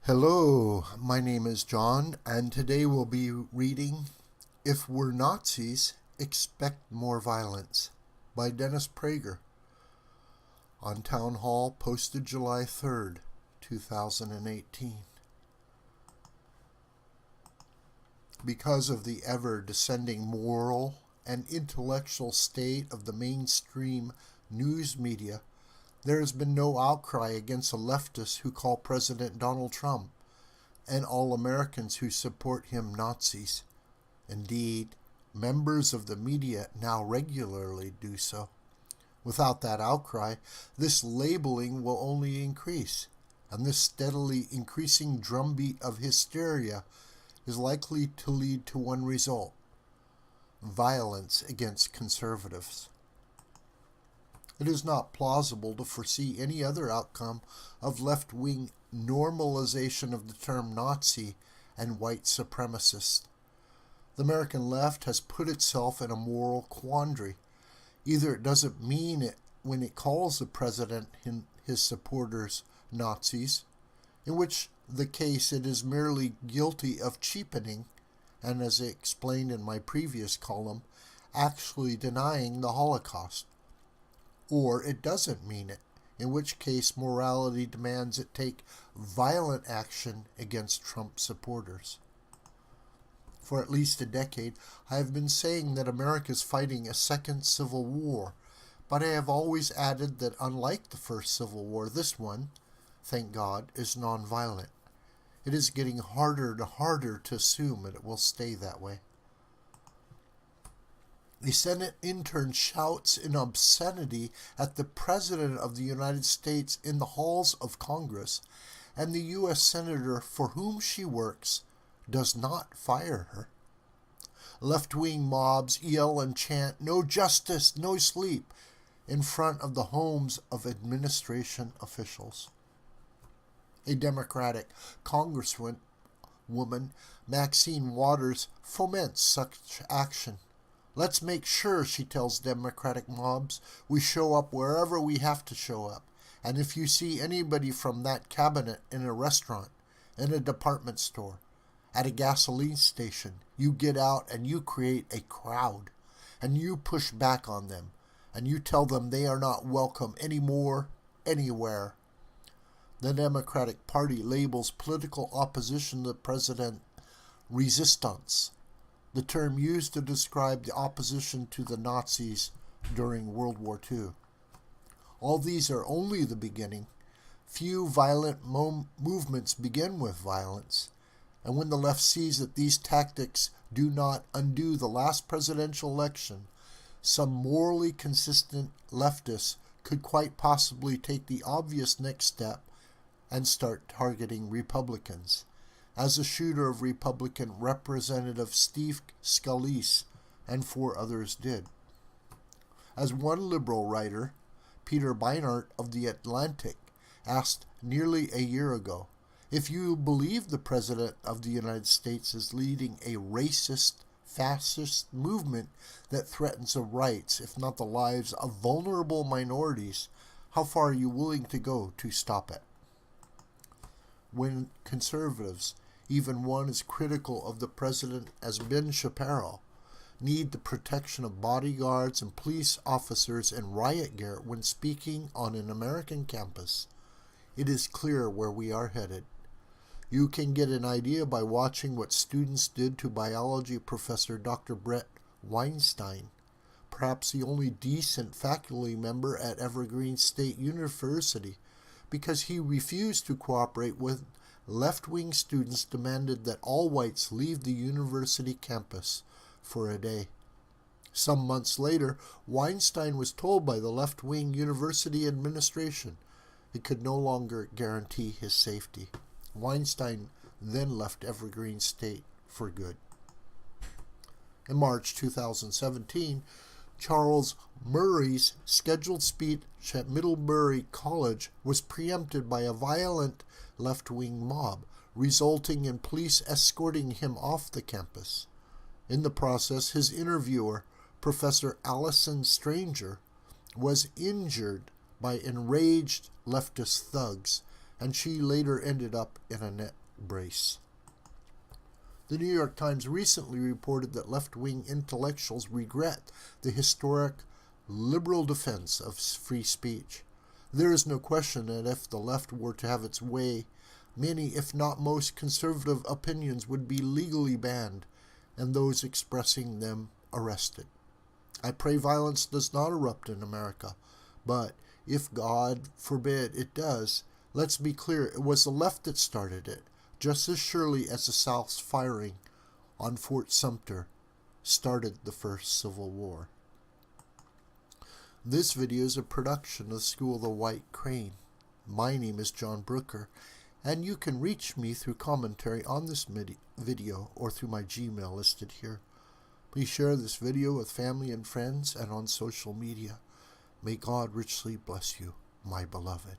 Hello, my name is John, and today we'll be reading If We're Nazis, Expect More Violence by Dennis Prager on Townhall, posted July 3rd, 2018. Because of the ever-descending moral and intellectual state of the mainstream news media, there has been no outcry against the leftists who call President Donald Trump and all Americans who support him Nazis. Indeed, members of the media now regularly do so. Without that outcry, this labeling will only increase, and this steadily increasing drumbeat of hysteria is likely to lead to one result: violence against conservatives. It is not plausible to foresee any other outcome of left-wing normalization of the term Nazi and white supremacist. The American left has put itself in a moral quandary. Either it doesn't mean it when it calls the president and his supporters Nazis, in which the case it is merely guilty of cheapening, and as I explained in my previous column, actually denying the Holocaust. Or it doesn't mean it, in which case morality demands it take violent action against Trump supporters. For at least a decade, I have been saying that America is fighting a second civil war, but I have always added that unlike the first civil war, this one, thank God, is nonviolent. It is getting harder and harder to assume that it will stay that way. A Senate intern shouts in obscenity at the President of the United States in the halls of Congress, and the U.S. Senator for whom she works does not fire her. Left-wing mobs yell and chant, "No justice, no sleep," in front of the homes of administration officials. A Democratic Congresswoman, Maxine Waters, foments such action. "Let's make sure," she tells Democratic mobs, "we show up wherever we have to show up. And if you see anybody from that cabinet in a restaurant, in a department store, at a gasoline station, you get out and you create a crowd. And you push back on them. And you tell them they are not welcome anymore, anywhere." The Democratic Party labels political opposition to the president resistance, the term used to describe the opposition to the Nazis during World War II. All these are only the beginning. Few violent movements begin with violence, and when the left sees that these tactics do not undo the last presidential election, some morally consistent leftists could quite possibly take the obvious next step and start targeting Republicans, as the shooter of Republican Representative Steve Scalise and 4 others did. As one liberal writer, Peter Beinart of The Atlantic, asked nearly a year ago, if you believe the President of the United States is leading a racist, fascist movement that threatens the rights, if not the lives, of vulnerable minorities, how far are you willing to go to stop it? When conservatives, even one as critical of the president as Ben Shapiro, need the protection of bodyguards and police officers and riot gear when speaking on an American campus, it is clear where we are headed. You can get an idea by watching what students did to biology professor Dr. Brett Weinstein, perhaps the only decent faculty member at Evergreen State University, because he refused to cooperate with left-wing students demanded that all whites leave the university campus for a day. Some months later, Weinstein was told by the left-wing university administration it could no longer guarantee his safety. Weinstein then left Evergreen State for good. In March 2017, Charles Murray's scheduled speech at Middlebury College was preempted by a violent left-wing mob, resulting in police escorting him off the campus. In the process, his interviewer, Professor Allison Stranger, was injured by enraged leftist thugs and she later ended up in a net brace. The New York Times recently reported that left-wing intellectuals regret the historic liberal defense of free speech. There is no question that if the left were to have its way, many, if not most, conservative opinions would be legally banned and those expressing them arrested. I pray violence does not erupt in America, but if God forbid it does, let's be clear, it was the left that started it, just as surely as the South's firing on Fort Sumter started the first Civil War. This video is a production of the School of the White Crane. My name is John Brooker, and you can reach me through commentary on this video or through my Gmail listed here. Please share this video with family and friends and on social media. May God richly bless you, my beloved.